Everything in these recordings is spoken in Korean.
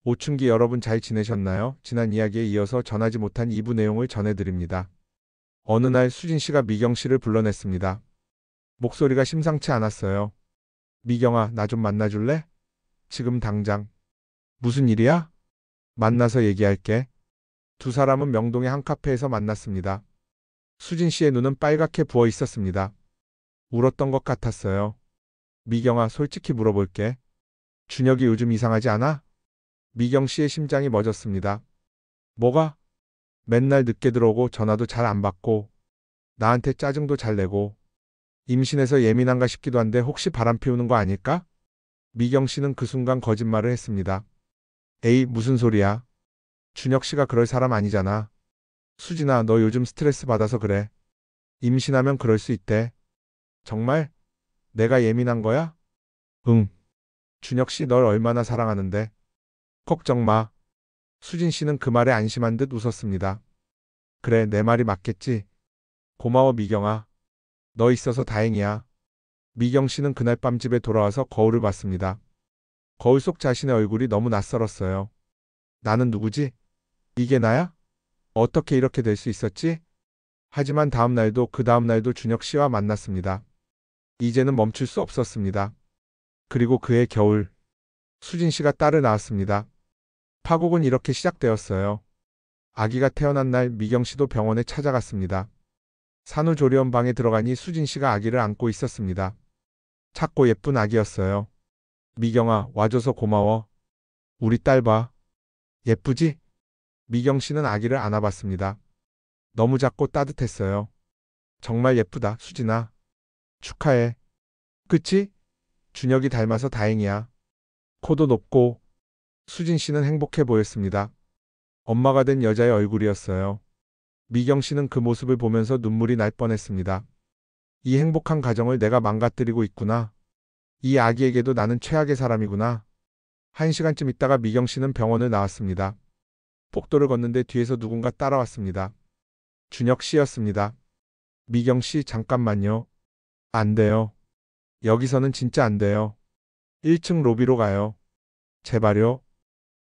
오춘기 여러분 잘 지내셨나요? 지난 이야기에 이어서 전하지 못한 2부 내용을 전해드립니다. 어느 날 수진 씨가 미경 씨를 불러냈습니다. 목소리가 심상치 않았어요. 미경아, 나 좀 만나줄래? 지금 당장. 무슨 일이야? 만나서 얘기할게. 두 사람은 명동의 한 카페에서 만났습니다. 수진 씨의 눈은 빨갛게 부어 있었습니다. 울었던 것 같았어요. 미경아, 솔직히 물어볼게. 준혁이 요즘 이상하지 않아? 미경 씨의 심장이 멎었습니다. 뭐가? 맨날 늦게 들어오고 전화도 잘 안 받고 나한테 짜증도 잘 내고 임신해서 예민한가 싶기도 한데 혹시 바람 피우는 거 아닐까? 미경 씨는 그 순간 거짓말을 했습니다. 에이, 무슨 소리야. 준혁 씨가 그럴 사람 아니잖아. 수진아, 너 요즘 스트레스 받아서 그래. 임신하면 그럴 수 있대. 정말? 내가 예민한 거야? 응. 준혁 씨 널 얼마나 사랑하는데. 걱정 마. 수진 씨는 그 말에 안심한 듯 웃었습니다. 그래, 내 말이 맞겠지. 고마워, 미경아. 너 있어서 다행이야. 미경 씨는 그날 밤 집에 돌아와서 거울을 봤습니다. 거울 속 자신의 얼굴이 너무 낯설었어요. 나는 누구지? 이게 나야? 어떻게 이렇게 될 수 있었지? 하지만 다음 날도 그 다음 날도 준혁 씨와 만났습니다. 이제는 멈출 수 없었습니다. 그리고 그해 겨울, 수진 씨가 딸을 낳았습니다. 파국은 이렇게 시작되었어요. 아기가 태어난 날 미경 씨도 병원에 찾아갔습니다. 산후조리원 방에 들어가니 수진 씨가 아기를 안고 있었습니다. 작고 예쁜 아기였어요. 미경아, 와줘서 고마워. 우리 딸 봐. 예쁘지? 미경 씨는 아기를 안아봤습니다. 너무 작고 따뜻했어요. 정말 예쁘다, 수진아. 축하해. 그치? 준혁이 닮아서 다행이야. 코도 높고. 수진 씨는 행복해 보였습니다. 엄마가 된 여자의 얼굴이었어요. 미경 씨는 그 모습을 보면서 눈물이 날 뻔했습니다. 이 행복한 가정을 내가 망가뜨리고 있구나. 이 아기에게도 나는 최악의 사람이구나. 1시간쯤 있다가 미경 씨는 병원을 나왔습니다. 복도를 걷는데 뒤에서 누군가 따라왔습니다. 준혁 씨였습니다. 미경 씨, 잠깐만요. 안 돼요. 여기서는 진짜 안 돼요. 1층 로비로 가요. 제발요.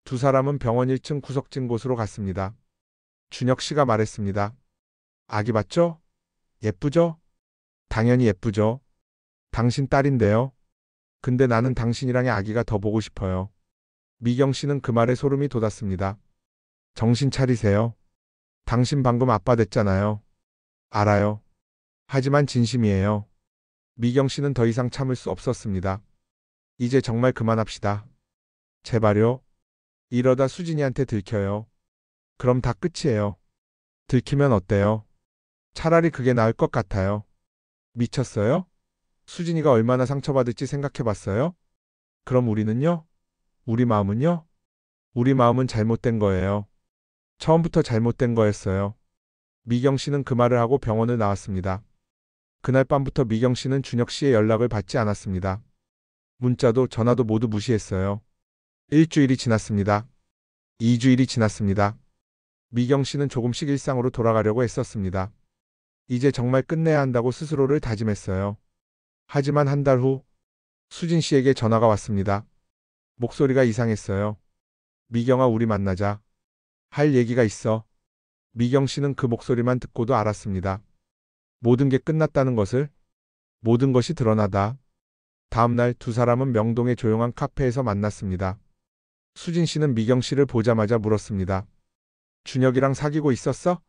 두 사람은 병원 1층 구석진 곳으로 갔습니다. 준혁 씨가 말했습니다. 아기 봤죠? 예쁘죠? 당연히 예쁘죠. 당신 딸인데요. 근데 나는 당신이랑의 아기가 더 보고 싶어요. 미경 씨는 그 말에 소름이 돋았습니다. 정신 차리세요. 당신 방금 아빠 됐잖아요. 알아요. 하지만 진심이에요. 미경 씨는 더 이상 참을 수 없었습니다. 이제 정말 그만합시다. 제발요. 이러다 수진이한테 들켜요. 그럼 다 끝이에요. 들키면 어때요? 차라리 그게 나을 것 같아요. 미쳤어요? 수진이가 얼마나 상처받을지 생각해봤어요? 그럼 우리는요? 우리 마음은요? 우리 마음은 잘못된 거예요. 처음부터 잘못된 거였어요. 미경 씨는 그 말을 하고 병원을 나왔습니다. 그날 밤부터 미경 씨는 준혁 씨의 연락을 받지 않았습니다. 문자도 전화도 모두 무시했어요. 일주일이 지났습니다. 2주일이 지났습니다. 미경 씨는 조금씩 일상으로 돌아가려고 했었습니다. 이제 정말 끝내야 한다고 스스로를 다짐했어요. 하지만 한 달 후, 수진 씨에게 전화가 왔습니다. 목소리가 이상했어요. 미경아, 우리 만나자. 할 얘기가 있어. 미경 씨는 그 목소리만 듣고도 알았습니다. 모든 게 끝났다는 것을, 모든 것이 드러나다. 다음 날 두 사람은 명동의 조용한 카페에서 만났습니다. 수진 씨는 미경 씨를 보자마자 물었습니다. 준혁이랑 사귀고 있었어?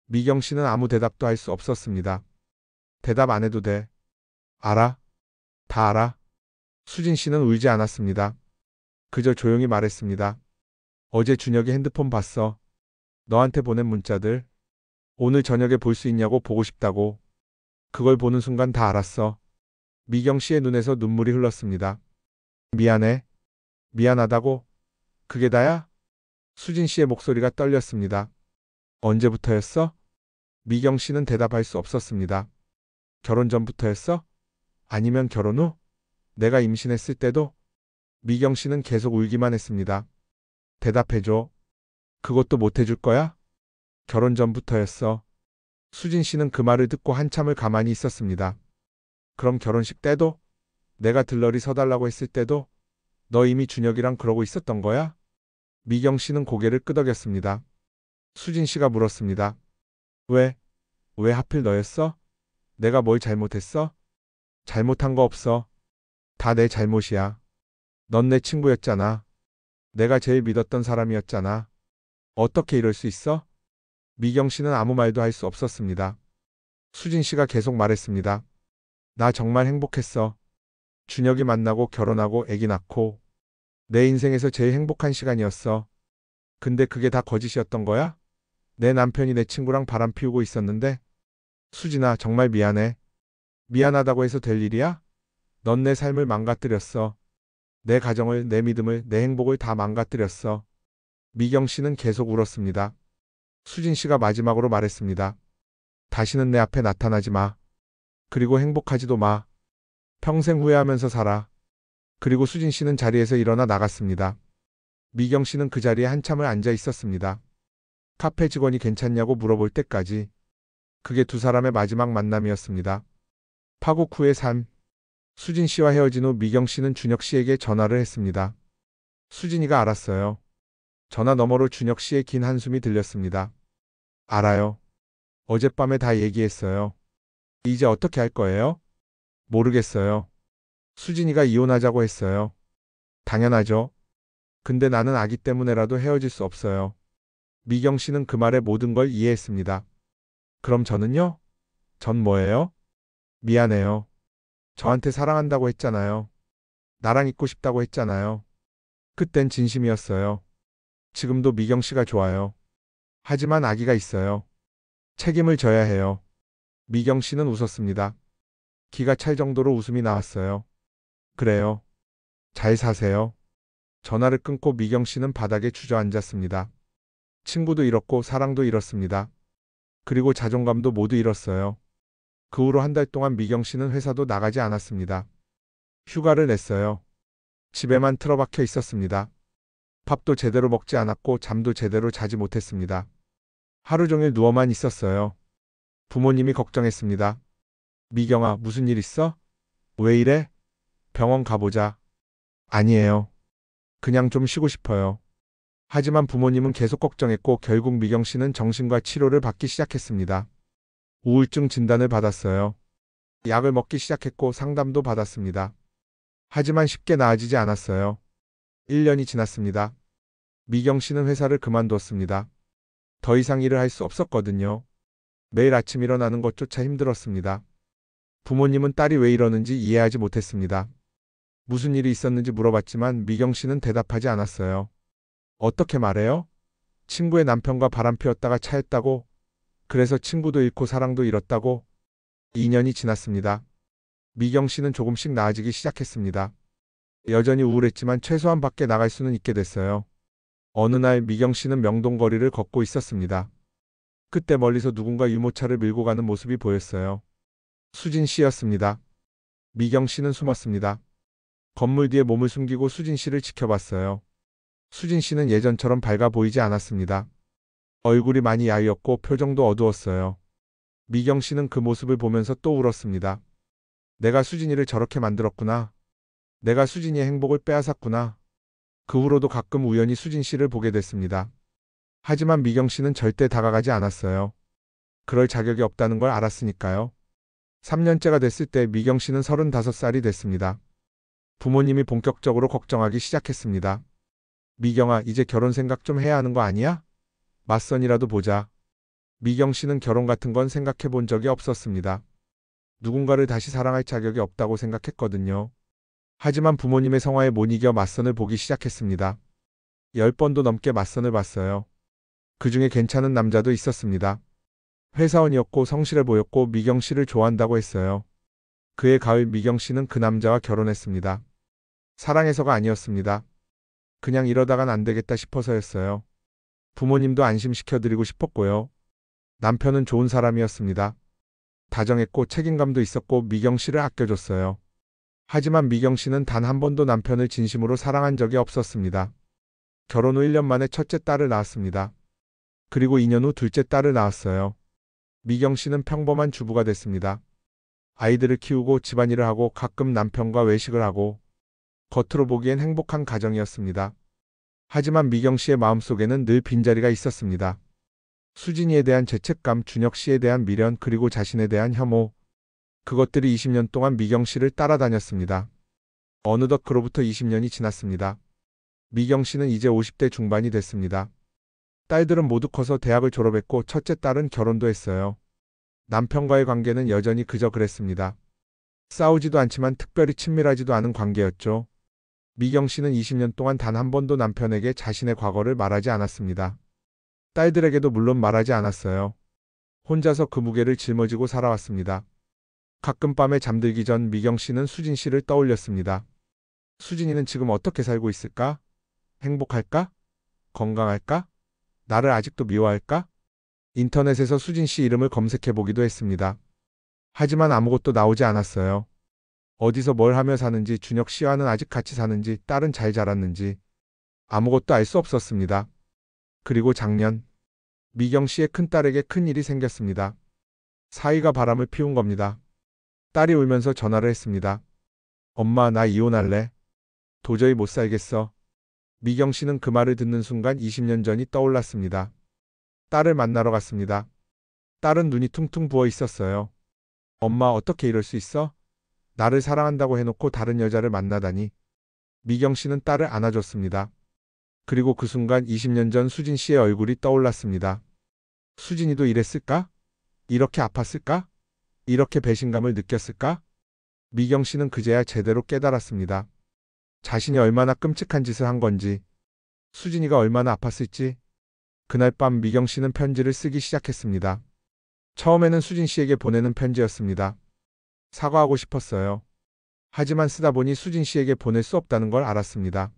미경 씨는 아무 대답도 할 수 없었습니다. 대답 안 해도 돼. 알아. 다 알아. 수진 씨는 울지 않았습니다. 그저 조용히 말했습니다. 어제 준혁이 핸드폰 봤어. 너한테 보낸 문자들. 오늘 저녁에 볼 수 있냐고 보고 싶다고. 그걸 보는 순간 다 알았어. 미경 씨의 눈에서 눈물이 흘렀습니다. 미안해. 미안하다고. 그게 다야? 수진 씨의 목소리가 떨렸습니다. 언제부터였어? 미경 씨는 대답할 수 없었습니다. 결혼 전부터였어? 아니면 결혼 후? 내가 임신했을 때도? 미경 씨는 계속 울기만 했습니다. 대답해줘. 그것도 못 해줄 거야? 결혼 전부터였어. 수진 씨는 그 말을 듣고 한참을 가만히 있었습니다. 그럼 결혼식 때도? 내가 들러리 서달라고 했을 때도? 너 이미 준혁이랑 그러고 있었던 거야? 미경 씨는 고개를 끄덕였습니다. 수진 씨가 물었습니다. 왜? 왜 하필 너였어? 내가 뭘 잘못했어? 잘못한 거 없어. 다 내 잘못이야. 넌 내 친구였잖아. 내가 제일 믿었던 사람이었잖아. 어떻게 이럴 수 있어? 미경 씨는 아무 말도 할 수 없었습니다. 수진 씨가 계속 말했습니다. 나 정말 행복했어. 준혁이 만나고 결혼하고 아기 낳고 내 인생에서 제일 행복한 시간이었어. 근데 그게 다 거짓이었던 거야? 내 남편이 내 친구랑 바람 피우고 있었는데? 수진아, 정말 미안해. 미안하다고 해서 될 일이야? 넌 내 삶을 망가뜨렸어. 내 가정을, 내 믿음을, 내 행복을 다 망가뜨렸어. 미경 씨는 계속 울었습니다. 수진 씨가 마지막으로 말했습니다. 다시는 내 앞에 나타나지 마. 그리고 행복하지도 마. 평생 후회하면서 살아. 그리고 수진 씨는 자리에서 일어나 나갔습니다. 미경 씨는 그 자리에 한참을 앉아 있었습니다. 카페 직원이 괜찮냐고 물어볼 때까지. 그게 두 사람의 마지막 만남이었습니다. 파국 후의 삶. 수진 씨와 헤어진 후 미경 씨는 준혁 씨에게 전화를 했습니다. 수진이가 알았어요. 전화 너머로 준혁 씨의 긴 한숨이 들렸습니다. 알아요. 어젯밤에 다 얘기했어요. 이제 어떻게 할 거예요? 모르겠어요. 수진이가 이혼하자고 했어요. 당연하죠. 근데 나는 아기 때문에라도 헤어질 수 없어요. 미경 씨는 그 말에 모든 걸 이해했습니다. 그럼 저는요? 전 뭐예요? 미안해요. 저한테 사랑한다고 했잖아요. 나랑 있고 싶다고 했잖아요. 그땐 진심이었어요. 지금도 미경 씨가 좋아요. 하지만 아기가 있어요. 책임을 져야 해요. 미경 씨는 웃었습니다. 기가 찰 정도로 웃음이 나왔어요. 그래요. 잘 사세요. 전화를 끊고 미경 씨는 바닥에 주저앉았습니다. 친구도 잃었고 사랑도 잃었습니다. 그리고 자존감도 모두 잃었어요. 그 후로 한 달 동안 미경 씨는 회사도 나가지 않았습니다. 휴가를 냈어요. 집에만 틀어박혀 있었습니다. 밥도 제대로 먹지 않았고 잠도 제대로 자지 못했습니다. 하루 종일 누워만 있었어요. 부모님이 걱정했습니다. 미경아, 무슨 일 있어? 왜 이래? 병원 가보자. 아니에요. 그냥 좀 쉬고 싶어요. 하지만 부모님은 계속 걱정했고 결국 미경 씨는 정신과 치료를 받기 시작했습니다. 우울증 진단을 받았어요. 약을 먹기 시작했고 상담도 받았습니다. 하지만 쉽게 나아지지 않았어요. 1년이 지났습니다. 미경 씨는 회사를 그만두었습니다. 더 이상 일을 할 수 없었거든요. 매일 아침 일어나는 것조차 힘들었습니다. 부모님은 딸이 왜 이러는지 이해하지 못했습니다. 무슨 일이 있었는지 물어봤지만 미경 씨는 대답하지 않았어요. 어떻게 말해요? 친구의 남편과 바람 피웠다가 차였다고? 그래서 친구도 잃고 사랑도 잃었다고? 2년이 지났습니다. 미경 씨는 조금씩 나아지기 시작했습니다. 여전히 우울했지만 최소한 밖에 나갈 수는 있게 됐어요. 어느 날 미경 씨는 명동거리를 걷고 있었습니다. 그때 멀리서 누군가 유모차를 밀고 가는 모습이 보였어요. 수진 씨였습니다. 미경 씨는 숨었습니다. 건물 뒤에 몸을 숨기고 수진 씨를 지켜봤어요. 수진 씨는 예전처럼 밝아 보이지 않았습니다. 얼굴이 많이 야위었고 표정도 어두웠어요. 미경 씨는 그 모습을 보면서 또 울었습니다. 내가 수진이를 저렇게 만들었구나. 내가 수진이의 행복을 빼앗았구나. 그 후로도 가끔 우연히 수진 씨를 보게 됐습니다. 하지만 미경 씨는 절대 다가가지 않았어요. 그럴 자격이 없다는 걸 알았으니까요. 3년째가 됐을 때 미경 씨는 35살이 됐습니다. 부모님이 본격적으로 걱정하기 시작했습니다. 미경아, 이제 결혼 생각 좀 해야 하는 거 아니야? 맞선이라도 보자. 미경 씨는 결혼 같은 건 생각해 본 적이 없었습니다. 누군가를 다시 사랑할 자격이 없다고 생각했거든요. 하지만 부모님의 성화에 못 이겨 맞선을 보기 시작했습니다. 10번도 넘게 맞선을 봤어요. 그 중에 괜찮은 남자도 있었습니다. 회사원이었고 성실해 보였고 미경 씨를 좋아한다고 했어요. 그해 가을 미경 씨는 그 남자와 결혼했습니다. 사랑해서가 아니었습니다. 그냥 이러다간 안 되겠다 싶어서였어요. 부모님도 안심시켜드리고 싶었고요. 남편은 좋은 사람이었습니다. 다정했고 책임감도 있었고 미경 씨를 아껴줬어요. 하지만 미경 씨는 단 한 번도 남편을 진심으로 사랑한 적이 없었습니다. 결혼 후 1년 만에 첫째 딸을 낳았습니다. 그리고 2년 후 둘째 딸을 낳았어요. 미경 씨는 평범한 주부가 됐습니다. 아이들을 키우고 집안일을 하고 가끔 남편과 외식을 하고 겉으로 보기엔 행복한 가정이었습니다. 하지만 미경 씨의 마음속에는 늘 빈자리가 있었습니다. 수진이에 대한 죄책감, 준혁 씨에 대한 미련, 그리고 자신에 대한 혐오. 그것들이 20년 동안 미경 씨를 따라다녔습니다. 어느덧 그로부터 20년이 지났습니다. 미경 씨는 이제 50대 중반이 됐습니다. 딸들은 모두 커서 대학을 졸업했고 첫째 딸은 결혼도 했어요. 남편과의 관계는 여전히 그저 그랬습니다. 싸우지도 않지만 특별히 친밀하지도 않은 관계였죠. 미경 씨는 20년 동안 단 한 번도 남편에게 자신의 과거를 말하지 않았습니다. 딸들에게도 물론 말하지 않았어요. 혼자서 그 무게를 짊어지고 살아왔습니다. 가끔 밤에 잠들기 전 미경 씨는 수진 씨를 떠올렸습니다. 수진이는 지금 어떻게 살고 있을까? 행복할까? 건강할까? 나를 아직도 미워할까? 인터넷에서 수진 씨 이름을 검색해 보기도 했습니다. 하지만 아무것도 나오지 않았어요. 어디서 뭘 하며 사는지, 준혁 씨와는 아직 같이 사는지, 딸은 잘 자랐는지 아무것도 알 수 없었습니다. 그리고 작년 미경 씨의 큰딸에게 큰일이 생겼습니다. 사위가 바람을 피운 겁니다. 딸이 울면서 전화를 했습니다. 엄마, 나 이혼할래. 도저히 못 살겠어. 미경 씨는 그 말을 듣는 순간 20년 전이 떠올랐습니다. 딸을 만나러 갔습니다. 딸은 눈이 퉁퉁 부어 있었어요. 엄마, 어떻게 이럴 수 있어? 나를 사랑한다고 해놓고 다른 여자를 만나다니. 미경 씨는 딸을 안아줬습니다. 그리고 그 순간 20년 전 수진 씨의 얼굴이 떠올랐습니다. 수진이도 이랬을까? 이렇게 아팠을까? 이렇게 배신감을 느꼈을까? 미경 씨는 그제야 제대로 깨달았습니다. 자신이 얼마나 끔찍한 짓을 한 건지, 수진이가 얼마나 아팠을지. 그날 밤 미경 씨는 편지를 쓰기 시작했습니다. 처음에는 수진 씨에게 보내는 편지였습니다. 사과하고 싶었어요. 하지만 쓰다 보니 수진 씨에게 보낼 수 없다는 걸 알았습니다.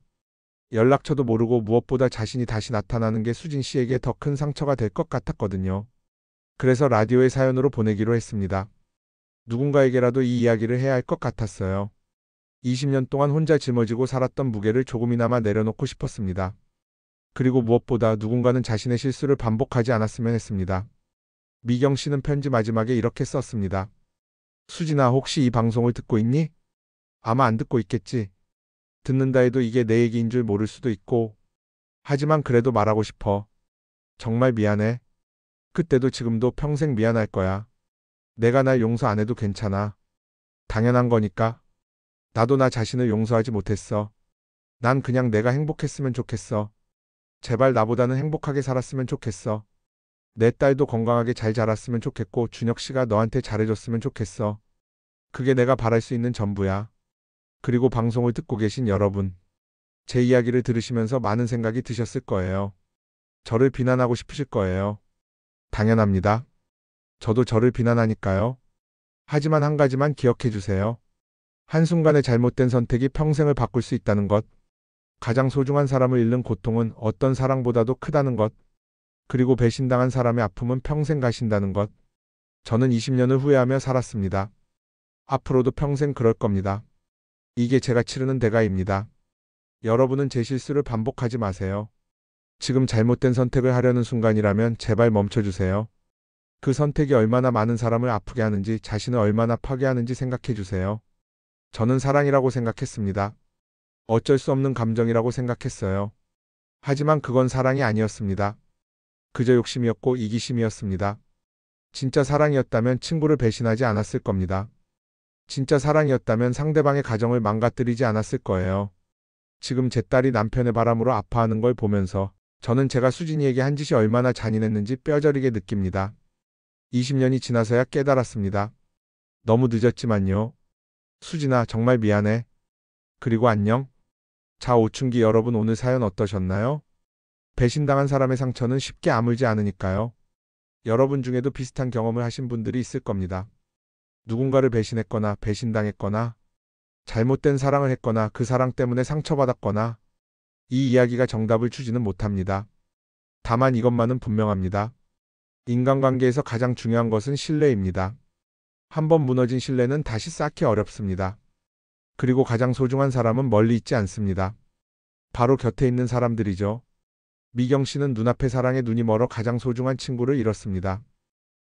연락처도 모르고 무엇보다 자신이 다시 나타나는 게 수진 씨에게 더 큰 상처가 될 것 같았거든요. 그래서 라디오의 사연으로 보내기로 했습니다. 누군가에게라도 이 이야기를 해야 할 것 같았어요. 20년 동안 혼자 짊어지고 살았던 무게를 조금이나마 내려놓고 싶었습니다. 그리고 무엇보다 누군가는 자신의 실수를 반복하지 않았으면 했습니다. 미경 씨는 편지 마지막에 이렇게 썼습니다. 수진아, 혹시 이 방송을 듣고 있니? 아마 안 듣고 있겠지. 듣는다 해도 이게 내 얘기인 줄 모를 수도 있고. 하지만 그래도 말하고 싶어. 정말 미안해. 그때도 지금도 평생 미안할 거야. 내가 날 용서 안 해도 괜찮아. 당연한 거니까. 나도 나 자신을 용서하지 못했어. 난 그냥 내가 행복했으면 좋겠어. 제발 나보다는 행복하게 살았으면 좋겠어. 내 딸도 건강하게 잘 자랐으면 좋겠고 준혁 씨가 너한테 잘해줬으면 좋겠어. 그게 내가 바랄 수 있는 전부야. 그리고 방송을 듣고 계신 여러분. 제 이야기를 들으시면서 많은 생각이 드셨을 거예요. 저를 비난하고 싶으실 거예요. 당연합니다. 저도 저를 비난하니까요. 하지만 한 가지만 기억해 주세요. 한순간의 잘못된 선택이 평생을 바꿀 수 있다는 것. 가장 소중한 사람을 잃는 고통은 어떤 사랑보다도 크다는 것. 그리고 배신당한 사람의 아픔은 평생 가신다는 것. 저는 20년을 후회하며 살았습니다. 앞으로도 평생 그럴 겁니다. 이게 제가 치르는 대가입니다. 여러분은 제 실수를 반복하지 마세요. 지금 잘못된 선택을 하려는 순간이라면 제발 멈춰주세요. 그 선택이 얼마나 많은 사람을 아프게 하는지, 자신을 얼마나 파괴하는지 생각해 주세요. 저는 사랑이라고 생각했습니다. 어쩔 수 없는 감정이라고 생각했어요. 하지만 그건 사랑이 아니었습니다. 그저 욕심이었고 이기심이었습니다. 진짜 사랑이었다면 친구를 배신하지 않았을 겁니다. 진짜 사랑이었다면 상대방의 가정을 망가뜨리지 않았을 거예요. 지금 제 딸이 남편의 바람으로 아파하는 걸 보면서 저는 제가 수진이에게 한 짓이 얼마나 잔인했는지 뼈저리게 느낍니다. 20년이 지나서야 깨달았습니다. 너무 늦었지만요. 수진아, 정말 미안해. 그리고 안녕. 자, 오춘기 여러분, 오늘 사연 어떠셨나요? 배신당한 사람의 상처는 쉽게 아물지 않으니까요. 여러분 중에도 비슷한 경험을 하신 분들이 있을 겁니다. 누군가를 배신했거나 배신당했거나 잘못된 사랑을 했거나 그 사랑 때문에 상처받았거나 이 이야기가 정답을 주지는 못합니다. 다만 이것만은 분명합니다. 인간관계에서 가장 중요한 것은 신뢰입니다. 한번 무너진 신뢰는 다시 쌓기 어렵습니다. 그리고 가장 소중한 사람은 멀리 있지 않습니다. 바로 곁에 있는 사람들이죠. 미경 씨는 눈앞의 사랑에 눈이 멀어 가장 소중한 친구를 잃었습니다.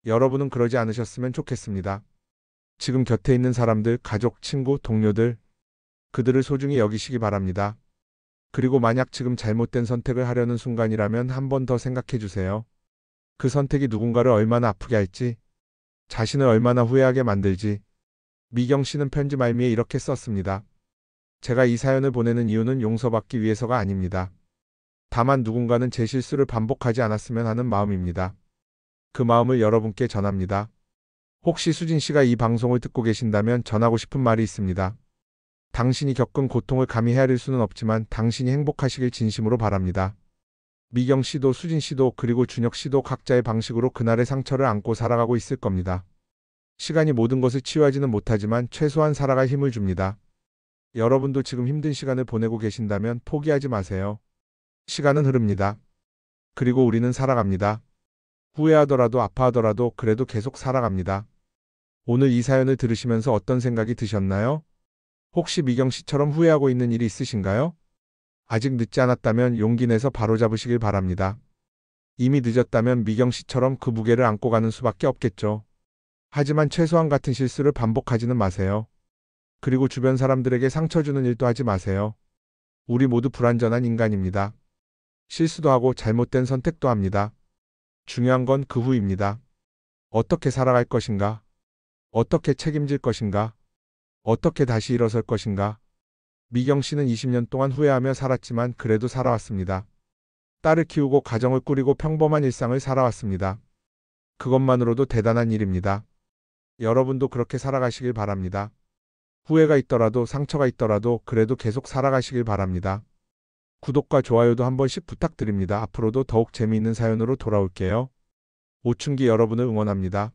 여러분은 그러지 않으셨으면 좋겠습니다. 지금 곁에 있는 사람들, 가족, 친구, 동료들, 그들을 소중히 여기시기 바랍니다. 그리고 만약 지금 잘못된 선택을 하려는 순간이라면 한 번 더 생각해 주세요. 그 선택이 누군가를 얼마나 아프게 할지, 자신을 얼마나 후회하게 만들지. 미경 씨는 편지 말미에 이렇게 썼습니다. 제가 이 사연을 보내는 이유는 용서받기 위해서가 아닙니다. 다만 누군가는 제 실수를 반복하지 않았으면 하는 마음입니다. 그 마음을 여러분께 전합니다. 혹시 수진 씨가 이 방송을 듣고 계신다면 전하고 싶은 말이 있습니다. 당신이 겪은 고통을 감히 헤아릴 수는 없지만 당신이 행복하시길 진심으로 바랍니다. 미경 씨도 수진 씨도 그리고 준혁 씨도 각자의 방식으로 그날의 상처를 안고 살아가고 있을 겁니다. 시간이 모든 것을 치유하지는 못하지만 최소한 살아갈 힘을 줍니다. 여러분도 지금 힘든 시간을 보내고 계신다면 포기하지 마세요. 시간은 흐릅니다. 그리고 우리는 살아갑니다. 후회하더라도 아파하더라도 그래도 계속 살아갑니다. 오늘 이 사연을 들으시면서 어떤 생각이 드셨나요? 혹시 미경 씨처럼 후회하고 있는 일이 있으신가요? 아직 늦지 않았다면 용기 내서 바로잡으시길 바랍니다. 이미 늦었다면 미경 씨처럼 그 무게를 안고 가는 수밖에 없겠죠. 하지만 최소한 같은 실수를 반복하지는 마세요. 그리고 주변 사람들에게 상처 주는 일도 하지 마세요. 우리 모두 불완전한 인간입니다. 실수도 하고 잘못된 선택도 합니다. 중요한 건 그 후입니다. 어떻게 살아갈 것인가? 어떻게 책임질 것인가? 어떻게 다시 일어설 것인가? 미경 씨는 20년 동안 후회하며 살았지만 그래도 살아왔습니다. 딸을 키우고 가정을 꾸리고 평범한 일상을 살아왔습니다. 그것만으로도 대단한 일입니다. 여러분도 그렇게 살아가시길 바랍니다. 후회가 있더라도 상처가 있더라도 그래도 계속 살아가시길 바랍니다. 구독과 좋아요도 한 번씩 부탁드립니다. 앞으로도 더욱 재미있는 사연으로 돌아올게요. 오춘기 여러분을 응원합니다.